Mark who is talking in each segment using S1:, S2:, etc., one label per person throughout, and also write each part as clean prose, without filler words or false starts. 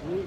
S1: Oui.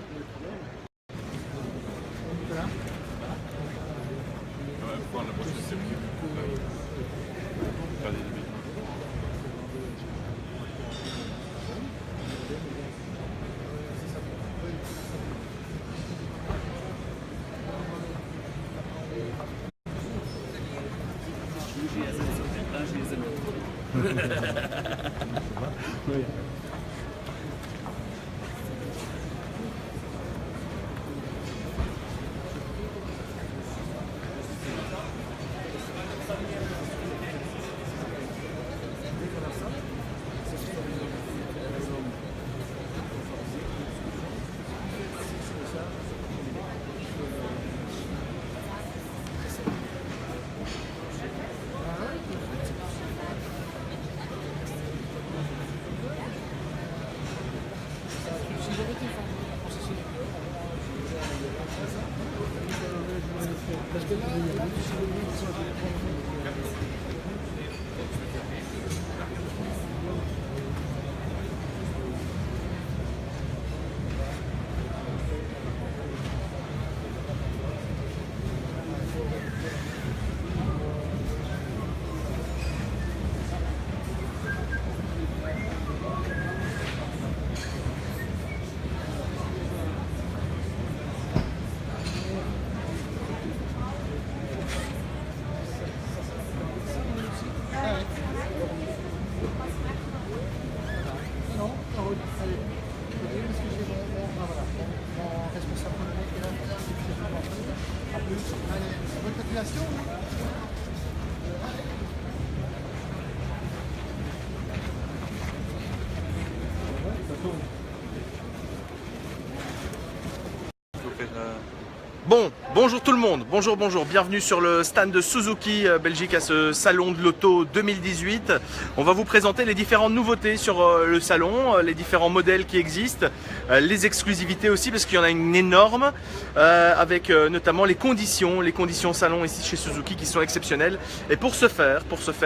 S2: Bon, bonjour tout le monde, bonjour, bienvenue sur le stand de Suzuki Belgique à ce salon de l'auto 2018. On va vous présenter les différentes nouveautés sur le salon, les différents modèles qui existent, les exclusivités aussi parce qu'il y en a une énorme, avec notamment les conditions salon ici chez Suzuki qui sont exceptionnelles. Et pour ce faire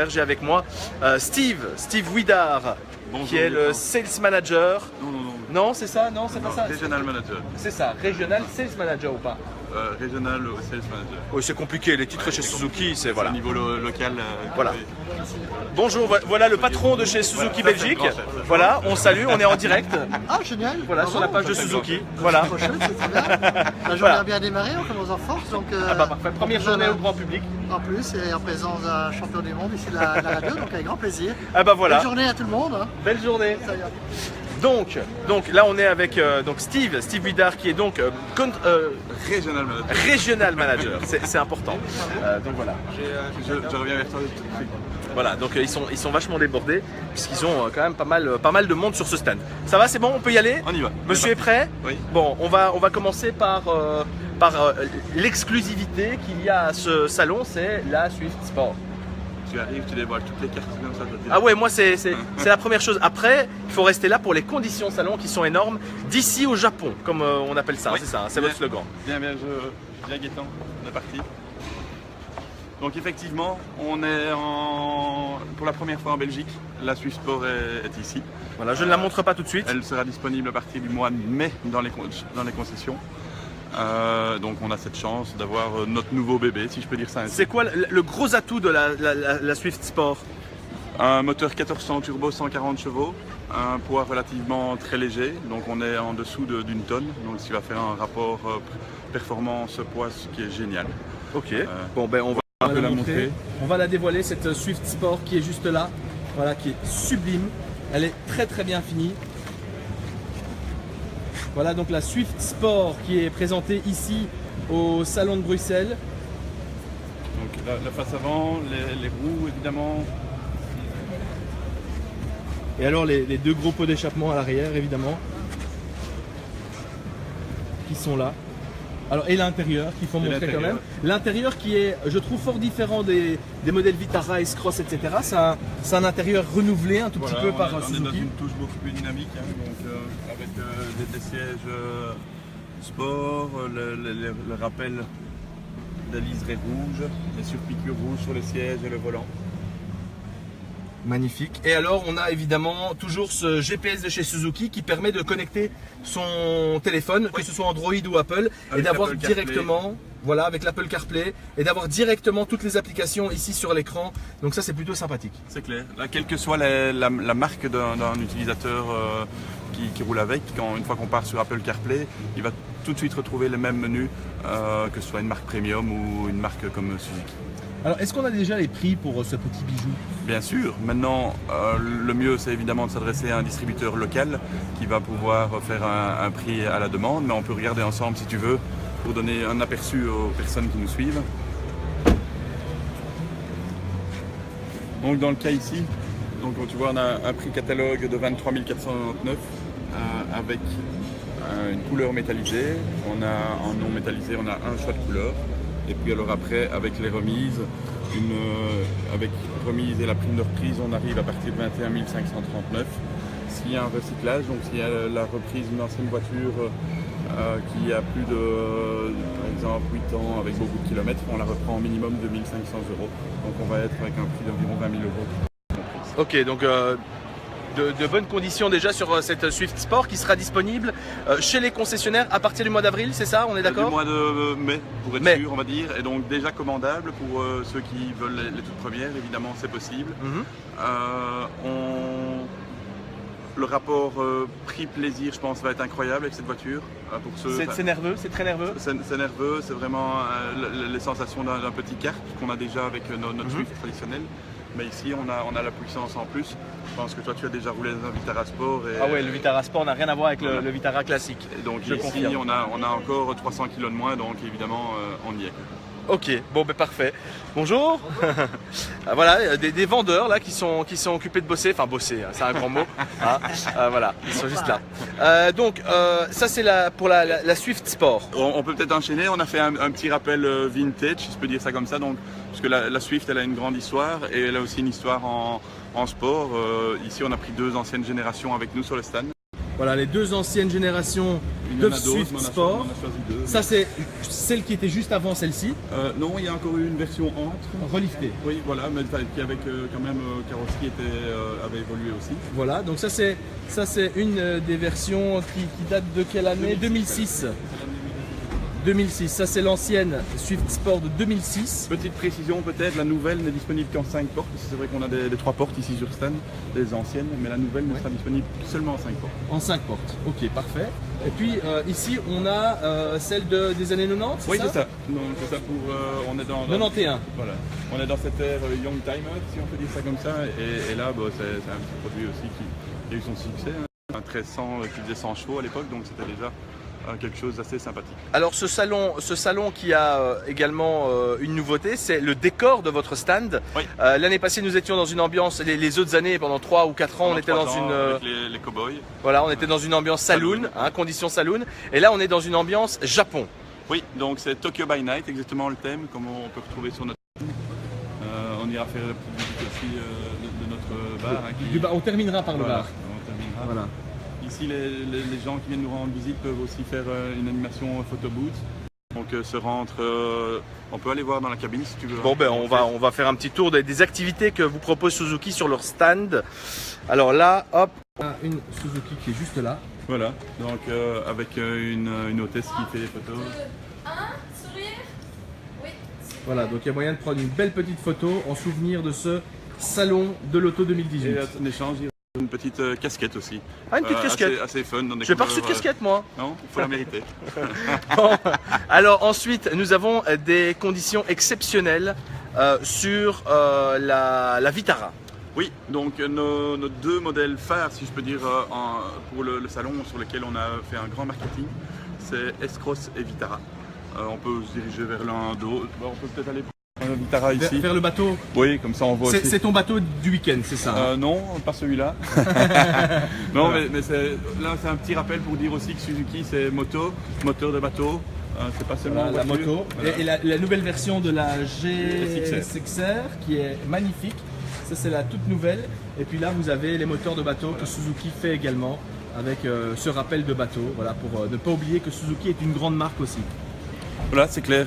S2: j'ai avec moi Steve Widar, bonjour, qui est le Sales Manager. Non, c'est ça? Non, c'est pas ça.
S3: Regional Manager.
S2: C'est ça, Regional Sales Manager ou pas?
S3: Regional Sales Manager.
S2: Oui, c'est compliqué, les titres chez Suzuki, c'est voilà.
S3: Au niveau local.
S2: Voilà. Bonjour, voilà le patron de chez Suzuki Belgique. Voilà, on salue, on est en direct.
S4: Ah, génial.
S2: Voilà,
S4: bravo,
S2: sur la page de Suzuki. Voilà.
S4: C'est très bien. La journée a bien démarré, on commence en force. Donc,
S2: Ah bah parfait, première journée au grand public.
S4: En plus, et en présence d'un champion du monde ici de la radio, donc avec grand plaisir.
S2: Ah bah voilà.
S4: Belle journée à tout le monde. Hein.
S2: Belle journée.
S4: Ça y est.
S2: Donc là on est avec donc Steve Widar qui est donc
S3: Regional Manager.
S2: Regional Manager, c'est important. Donc voilà.
S3: Je reviens vers toi tout de suite.
S2: Voilà, donc ils sont vachement débordés puisqu'ils ont quand même pas mal de monde sur ce stand. Ça va, c'est bon, on peut y aller?
S3: On y va.
S2: Monsieur est prêt?
S3: Oui.
S2: Bon, on va commencer par l'exclusivité qu'il y a à ce salon, c'est la Swift Sport.
S3: Tu arrives, tu dévoiles toutes les cartes comme ça.
S2: Ah ouais, moi c'est la première chose. Après, il faut rester là pour les conditions salon qui sont énormes d'ici au Japon, comme on appelle ça, oui. C'est ça, c'est votre slogan.
S3: Bien, Gaëtan, on est parti. Donc effectivement, on est pour la première fois en Belgique. La Swift Sport est ici.
S2: Voilà, je ne la montre pas tout de suite.
S3: Elle sera disponible à partir du mois de mai dans les concessions. Donc on a cette chance d'avoir notre nouveau bébé, si je peux dire ça ainsi.
S2: C'est quoi le gros atout de la Swift Sport?
S3: Un moteur 1400 turbo 140 chevaux, un poids relativement très léger, donc on est en dessous d'une tonne, donc ce qui va faire un rapport performance-poids qui est génial.
S2: Ok, bon ben on va la montrer. On va la dévoiler, cette Swift Sport qui est juste là, voilà, qui est sublime, elle est très bien finie. Voilà donc la Swift Sport qui est présentée ici au salon de Bruxelles.
S3: Donc la face avant, les roues évidemment.
S2: Et alors les deux gros pots d'échappement à l'arrière évidemment, qui sont là. Alors et l'intérieur qu'il faut montrer quand même. L'intérieur qui est, je trouve, fort différent des modèles Vitara, S-Cross, etc. C'est un intérieur renouvelé un tout petit peu par Suzuki.
S3: On est dans une touche beaucoup plus dynamique, hein, donc, avec des sièges sport, le rappel de la liseré rouge, les surpiqûres rouges sur les sièges et le volant.
S2: Magnifique. Et alors, on a évidemment toujours ce GPS de chez Suzuki qui permet de connecter son téléphone, que ce soit Android ou Apple, et d'avoir directement, voilà, avec l'Apple CarPlay, et d'avoir directement toutes les applications ici sur l'écran. Donc ça, c'est plutôt sympathique.
S3: C'est clair. Là, quelle que soit la marque d'un utilisateur qui roule avec, une fois qu'on part sur Apple CarPlay, il va tout de suite retrouver le même menu, que ce soit une marque premium ou une marque comme Suzuki.
S2: Alors, est-ce qu'on a déjà les prix pour ce petit bijou?
S3: Bien sûr. Maintenant, le mieux, c'est évidemment de s'adresser à un distributeur local qui va pouvoir faire un prix à la demande, mais on peut regarder ensemble si tu veux pour donner un aperçu aux personnes qui nous suivent. Donc, dans le cas ici, donc, tu vois, on a un prix catalogue de 23 499 avec une couleur métallisée. On a en non métallisé, on a un choix de couleur. Et puis alors après, avec les remises, avec remise et la prime de reprise, on arrive à partir de 21 539. S'il y a un recyclage, donc s'il y a la reprise d'une ancienne voiture qui a plus de, par exemple, 8 ans avec beaucoup de kilomètres, on la reprend au minimum de 1 500 €. Donc on va être avec un prix d'environ 20 000 €.
S2: Ok, donc de bonnes conditions déjà sur cette Swift Sport qui sera disponible chez les concessionnaires à partir du mois d'avril, c'est ça? On est d'accord?
S3: Du mois de mai, pour être sûr, on va dire. Et donc déjà commandable pour ceux qui veulent les toutes premières, évidemment c'est possible. Le rapport prix-plaisir, je pense, va être incroyable avec cette voiture.
S2: C'est nerveux, c'est très nerveux?
S3: C'est nerveux, c'est vraiment les sensations d'un petit kart qu'on a déjà avec notre Swift traditionnelle. Mais ici, on a la puissance en plus. Je pense que toi, tu as déjà roulé dans un Vitara Sport.
S2: Ah ouais, le Vitara Sport n'a rien à voir avec le Vitara classique.
S3: Et donc ici, on a encore 300 kg de moins, donc évidemment, on y est.
S2: Ok, bon ben parfait. Bonjour. Voilà, des vendeurs là qui sont occupés de bosser, enfin bosser, c'est un grand mot. Hein. Voilà, ils sont juste là. Donc ça c'est pour la Swift Sport.
S3: On peut peut-être enchaîner. On a fait un petit rappel vintage, si je peux dire ça comme ça. Donc parce que la Swift, elle a une grande histoire et elle a aussi une histoire en sport. Ici, on a pris 2 anciennes générations avec nous sur le stand.
S2: Voilà, les 2 anciennes générations de Swift Sport. Ça, c'est celle qui était juste avant celle-ci.
S3: Non, il y a encore eu une version entre.
S2: Reliftée.
S3: Oui, voilà, mais qui avec quand même carrosserie avait évolué aussi.
S2: Voilà, donc ça c'est une des versions qui date de quelle année? 2006. 2006, ça c'est l'ancienne Swift Sport de 2006.
S3: Petite précision peut-être, la nouvelle n'est disponible qu'en 5 portes. C'est vrai qu'on a des 3 portes ici sur stand, des anciennes, mais la nouvelle ne sera disponible seulement en 5 portes.
S2: En 5 portes, ok, parfait. Et puis ici on a celle des années 90,
S3: oui, c'est ça. Donc c'est ça pour, on est dans
S2: 91.
S3: Voilà, on est dans cette ère Young Timer, si on peut dire ça comme ça. Et là, c'est un petit produit aussi qui a eu son succès. Un 1300 qui faisait 100 chevaux à l'époque, donc c'était déjà quelque chose d'assez sympathique. Alors
S2: ce salon qui a également une nouveauté, c'est le décor de votre stand.
S3: Oui.
S2: L'année passée nous étions dans une ambiance, les autres années pendant 3 ou 4 ans on était dans une...
S3: avec les cow-boys.
S2: Voilà, on était dans une ambiance saloon, hein, condition saloon, et là on est dans une ambiance Japon.
S3: Oui, donc c'est Tokyo by Night, exactement le thème, comme on peut retrouver sur notre... on ira faire la petite visite aussi de notre bar.
S2: On terminera par le bar.
S3: On terminera.
S2: Voilà.
S3: Ici, les gens qui viennent nous rendre visite peuvent aussi faire une animation photo booth. Donc on peut aller voir dans la cabine si tu veux.
S2: Bon ben on va faire un petit tour des activités que vous propose Suzuki sur leur stand. Alors là, hop, on a une Suzuki qui est juste là.
S3: Voilà, donc avec une hôtesse qui fait les photos.
S5: Sourire. Oui.
S2: Voilà, donc il y a moyen de prendre une belle petite photo en souvenir de ce salon de l'auto 2018.
S3: Et en échange, une petite casquette aussi.
S2: Ah, une petite casquette.
S3: Assez fun.
S2: Je n'ai pas reçu de casquette moi.
S3: Non, il faut la mériter.
S2: Bon, alors ensuite, nous avons des conditions exceptionnelles sur la Vitara.
S3: Oui, donc nos 2 modèles phares, si je peux dire, pour le salon sur lequel on a fait un grand marketing, c'est S-Cross et Vitara. On peut se diriger vers l'un d'autre. On peut peut-être aller Vitara ici.
S2: Vers le bateau.
S3: Oui, comme ça on voit aussi.
S2: C'est ton bateau du week-end, c'est ça?
S3: Non, pas celui-là. Non, voilà. mais là c'est un petit rappel pour dire aussi que Suzuki c'est moteur de bateau. C'est pas seulement
S2: la moto.
S3: Voilà.
S2: Et la nouvelle version de la GSXR qui est magnifique. Ça c'est la toute nouvelle. Et puis là vous avez les moteurs de bateau que Suzuki fait également avec ce rappel de bateau. Voilà, pour ne pas oublier que Suzuki est une grande marque aussi.
S3: Voilà, c'est clair,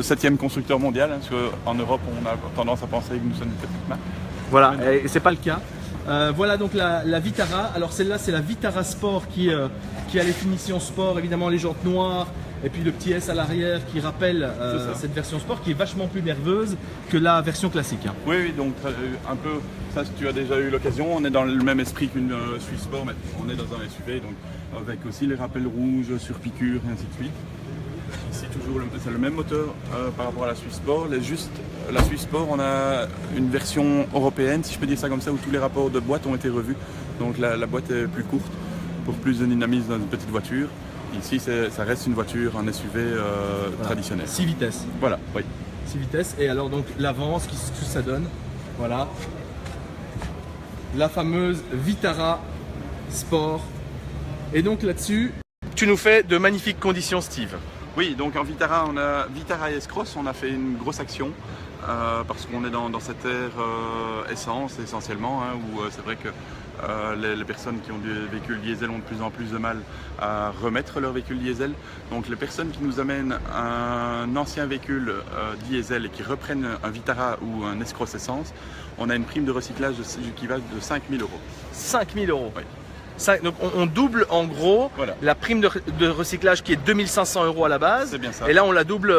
S3: 7e constructeur mondial, hein, parce qu'en Europe on a tendance à penser que nous sommes une petite marque.
S2: Voilà, et c'est pas le cas. Voilà donc la Vitara. Alors celle-là, c'est la Vitara Sport qui a les finitions sport, évidemment les jantes noires. Et puis le petit S à l'arrière qui rappelle cette version sport qui est vachement plus nerveuse que la version classique. Hein.
S3: Oui, donc un peu, ça tu as déjà eu l'occasion, on est dans le même esprit qu'une Swiss Sport, mais on est dans un SUV, donc avec aussi les rappels rouges sur piqûre et ainsi de suite. Ici toujours c'est le même moteur par rapport à la Swiss Sport, la Swiss Sport on a une version européenne, si je peux dire ça comme ça, où tous les rapports de boîte ont été revus, donc la boîte est plus courte pour plus de dynamisme dans une petite voiture. Ici, ça reste une voiture, un SUV traditionnel.
S2: 6 vitesses.
S3: Voilà, oui.
S2: 6 vitesses. Et alors donc l'avance, qu'est-ce que ça donne? Voilà. La fameuse Vitara Sport. Et donc là-dessus, tu nous fais de magnifiques conditions, Steve.
S3: Oui, donc en Vitara, on a Vitara et S-Cross, on a fait une grosse action parce qu'on est dans cette ère essence essentiellement, hein, où c'est vrai que les personnes qui ont des véhicules diesel ont de plus en plus de mal à remettre leur véhicule diesel. Donc les personnes qui nous amènent un ancien véhicule diesel et qui reprennent un Vitara ou un S-Cross essence, on a une prime de recyclage qui va de 5 000 €.
S2: 5 000 €.
S3: Oui.
S2: Donc on double en gros la prime de recyclage qui est 2 500 € à la base.
S3: C'est bien ça.
S2: Et là on la double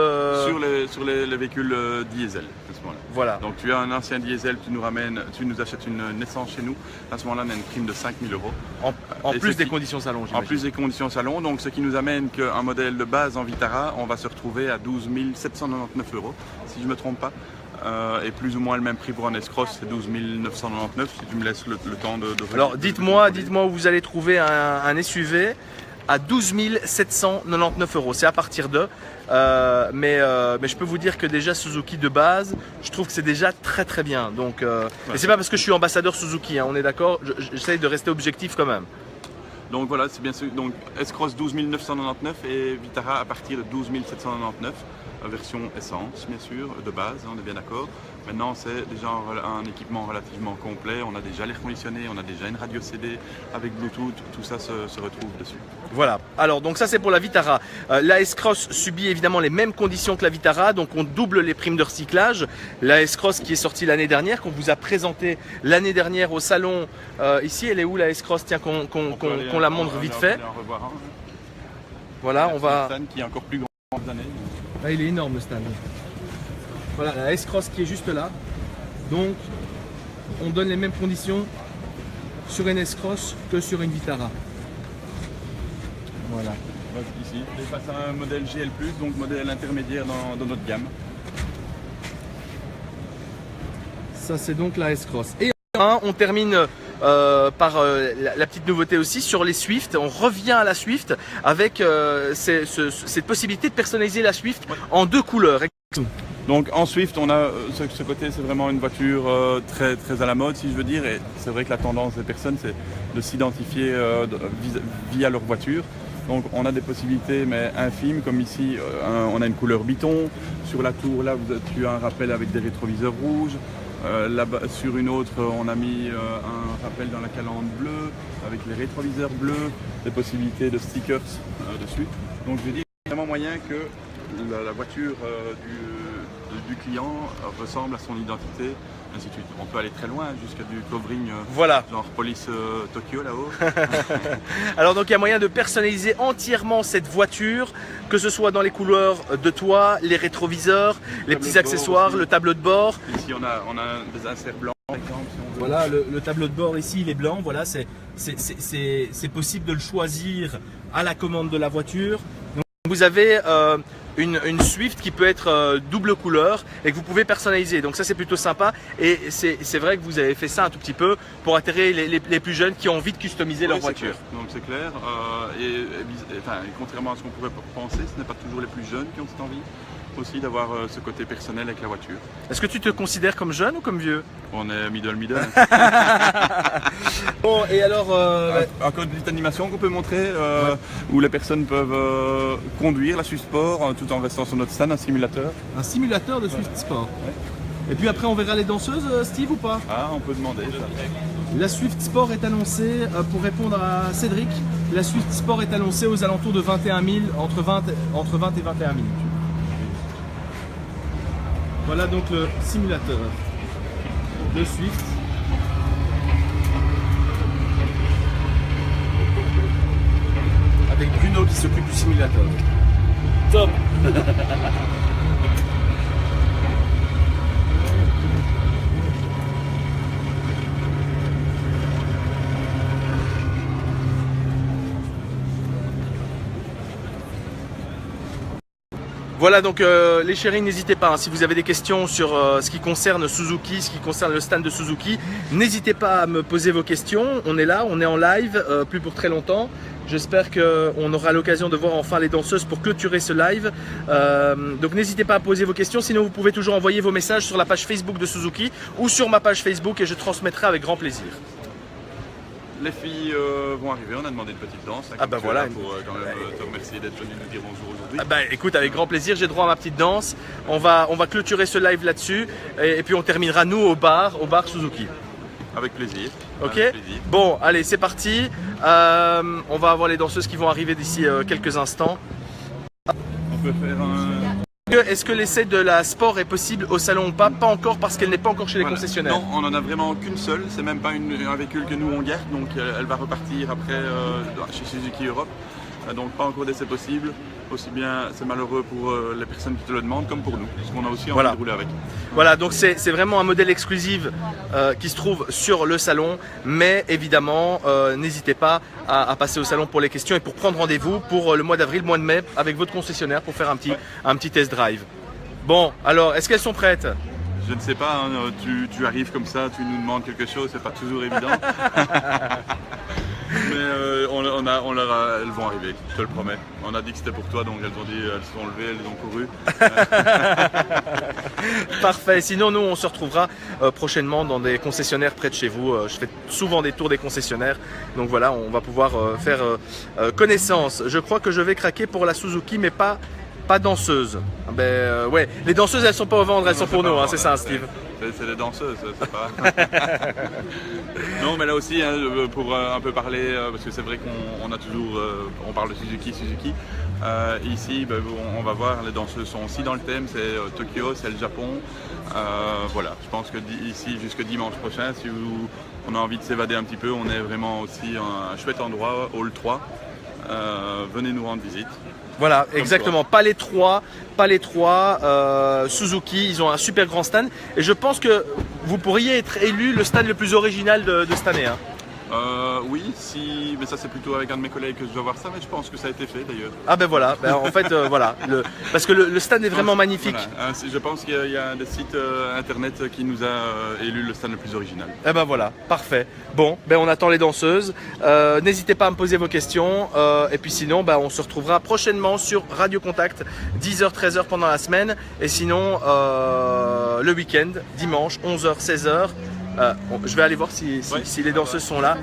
S3: sur les véhicules diesel à ce moment-là.
S2: Voilà.
S3: Donc tu as un ancien diesel, tu nous achètes une essence chez nous. À ce moment-là, on a une prime de 5 000 €.
S2: En plus des conditions salon, j'imagine.
S3: En plus des conditions salon, donc ce qui nous amène qu'un modèle de base en Vitara, on va se retrouver à 12 799 €, si je ne me trompe pas. Et plus ou moins le même prix pour un S-Cross, c'est 12 999 si tu me laisses le temps de
S2: Alors dites-moi où vous allez trouver un SUV à 12 799 €. C'est à partir de. Mais je peux vous dire que déjà Suzuki de base, je trouve que c'est déjà très très bien. Donc, et c'est pas parce que je suis ambassadeur Suzuki, hein, on est d'accord, j'essaye de rester objectif quand même.
S3: Donc voilà, c'est bien sûr. Donc S-Cross 12 999 et Vitara à partir de 12 799. Version essence, bien sûr, de base, on est bien d'accord. Maintenant, c'est déjà un équipement relativement complet. On a déjà l'air conditionné, on a déjà une radio CD avec Bluetooth, tout ça se retrouve dessus.
S2: Voilà, alors donc ça c'est pour la Vitara. La S-Cross subit évidemment les mêmes conditions que la Vitara, donc on double les primes de recyclage. La S-Cross qui est sortie l'année dernière, qu'on vous a présenté l'année dernière au salon. Ici, elle est où la S-Cross? Tiens, qu'on la montre vite fait. Voilà, on va...
S3: C'est un stand qui est encore plus grand cette année.
S2: Ah, il est énorme le stand. Voilà, la S-Cross qui est juste là. Donc, on donne les mêmes conditions sur une S-Cross que sur une Vitara. Voilà.
S3: Ici, on est face à un modèle GL+, donc modèle intermédiaire dans notre gamme.
S2: Ça, c'est donc la S-Cross. Et enfin, on termine par la petite nouveauté aussi sur les Swift. On revient à la Swift avec cette possibilité de personnaliser la Swift en 2 couleurs.
S3: Donc en Swift, on a ce côté, c'est vraiment une voiture très, très à la mode, si je veux dire. Et c'est vrai que la tendance des personnes, c'est de s'identifier via leur voiture. Donc on a des possibilités mais infimes, comme ici, on a une couleur biton. Sur la tour, là, tu as un rappel avec des rétroviseurs rouges. Là-bas, sur une autre, on a mis un rappel dans la calandre bleue avec les rétroviseurs bleus, des possibilités de stickers dessus. Donc je dis, il y a vraiment moyen que la voiture du client ressemble à son identité, ainsi de suite. On peut aller très loin, jusqu'à du covering,
S2: voilà.
S3: Genre police Tokyo là-haut.
S2: Alors donc il y a moyen de personnaliser entièrement cette voiture, que ce soit dans les couleurs de toit, les rétroviseurs, les petits accessoires, le tableau de bord.
S3: Ici on a des inserts blancs par exemple. Si on veut.
S2: Voilà, le tableau de bord ici il est blanc, voilà, c'est possible de le choisir à la commande de la voiture. Donc, vous avez une Swift qui peut être double couleur et que vous pouvez personnaliser, donc ça c'est plutôt sympa. Et c'est vrai que vous avez fait ça un tout petit peu pour attirer les plus jeunes qui ont envie de customiser leur voiture.
S3: Donc c'est clair, contrairement à ce qu'on pourrait penser, ce n'est pas toujours les plus jeunes qui ont cette envie aussi d'avoir ce côté personnel avec la voiture.
S2: Est-ce que tu te considères comme jeune ou comme vieux?
S3: On est middle.
S2: Bon, et alors
S3: encore une petite animation qu'on peut montrer où les personnes peuvent conduire la Swift Sport tout en restant sur notre stand, un simulateur.
S2: Un simulateur de Swift Sport.
S3: Ouais.
S2: Et puis après on verra les danseuses, Steve, ou pas?
S3: Ah, on peut demander ça.
S2: La Swift Sport est annoncée, pour répondre à Cédric, la Swift Sport est annoncée aux alentours de 21 000, entre 20 et 21 000. Voilà donc le simulateur de Swift. Bruno qui s'occupe du simulateur.
S1: Top.
S2: Voilà donc les chéris, n'hésitez pas, hein, si vous avez des questions sur ce qui concerne Suzuki, ce qui concerne le stand de Suzuki, n'hésitez pas à me poser vos questions. On est là, on est en live, plus pour très longtemps. J'espère qu'on aura l'occasion de voir enfin les danseuses pour clôturer ce live. Donc n'hésitez pas à poser vos questions, sinon vous pouvez toujours envoyer vos messages sur la page Facebook de Suzuki ou sur ma page Facebook et je transmettrai avec grand plaisir.
S3: Les filles vont arriver, on a demandé une petite danse. Hein,
S2: Ah bah voilà.
S3: Pour quand même te remercier d'être venu nous dire bonjour aujourd'hui.
S2: Ah bah écoute, avec grand plaisir, j'ai droit à ma petite danse. On va clôturer ce live là-dessus et puis on terminera nous au bar Suzuki.
S3: Avec plaisir.
S2: Ok.
S3: Avec plaisir.
S2: Bon, allez, c'est parti. On va avoir les danseuses qui vont arriver d'ici quelques instants.
S3: On peut faire un...
S2: Est-ce que l'essai de la Sport est possible au salon ou pas? Pas encore parce qu'elle n'est pas encore chez les
S3: Voilà.
S2: concessionnaires.
S3: Non, on en a vraiment qu'une seule. C'est même pas un véhicule que nous on garde, donc elle va repartir après chez Suzuki Europe. Donc pas encore d'essai possible. Aussi bien, c'est malheureux pour les personnes qui te le demandent comme pour nous, parce qu'on a aussi envie de rouler avec.
S2: Voilà, donc c'est vraiment un modèle exclusif qui se trouve sur le salon, mais évidemment, n'hésitez pas à passer au salon pour les questions et pour prendre rendez-vous pour le mois d'avril, mois de mai, avec votre concessionnaire pour faire un petit test drive. Bon, alors, est-ce qu'elles sont prêtes?
S3: Je ne sais pas, hein, tu arrives comme ça, tu nous demandes quelque chose, c'est pas toujours évident. Mais elles vont arriver, je te le promets. On a dit que c'était pour toi, donc elles ont dit, elles se sont levées, elles ont couru.
S2: Parfait, sinon nous on se retrouvera prochainement dans des concessionnaires près de chez vous. Je fais souvent des tours des concessionnaires, donc voilà, on va pouvoir faire connaissance. Je crois que je vais craquer pour la Suzuki, mais pas danseuse. Ouais, les danseuses elles sont pas au vendre, elles sont pour nous, hein, c'est ça, Steve.
S3: C'est des danseuses, c'est pas. Non, mais là aussi, hein, pour un peu parler, parce que c'est vrai qu'on a toujours, on parle de Suzuki. Ici, on va voir, les danseuses sont aussi dans le thème, c'est Tokyo, c'est le Japon. Voilà, je pense que ici, jusque dimanche prochain, si on a envie de s'évader un petit peu, on est vraiment aussi un chouette endroit, Hall 3. Venez nous rendre visite.
S2: Voilà, exactement. Pas les trois. Suzuki, ils ont un super grand stand. Et je pense que vous pourriez être élu le stand le plus original de cette année. Hein.
S3: Oui, mais ça c'est plutôt avec un de mes collègues que je dois voir ça, mais je pense que ça a été fait d'ailleurs.
S2: Ah ben voilà, en fait voilà, parce que le stand est vraiment magnifique.
S3: Voilà. Je pense qu'il y a des sites internet qui nous a élu le stand le plus original.
S2: Eh ben voilà, parfait. Bon, on attend les danseuses. N'hésitez pas à me poser vos questions. Et puis sinon, on se retrouvera prochainement sur Radio Contact, 10h-13h pendant la semaine. Et sinon, le week-end, dimanche, 11h, 16h. Je vais aller voir si les danseuses sont là.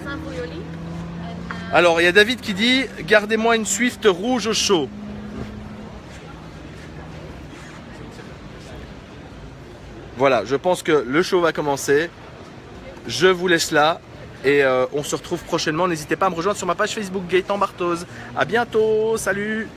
S2: Alors, il y a David qui dit « Gardez-moi une Swift rouge au chaud ». Voilà, je pense que le show va commencer. Je vous laisse là et on se retrouve prochainement. N'hésitez pas à me rejoindre sur ma page Facebook Gaëtan Barthoz. À bientôt, salut!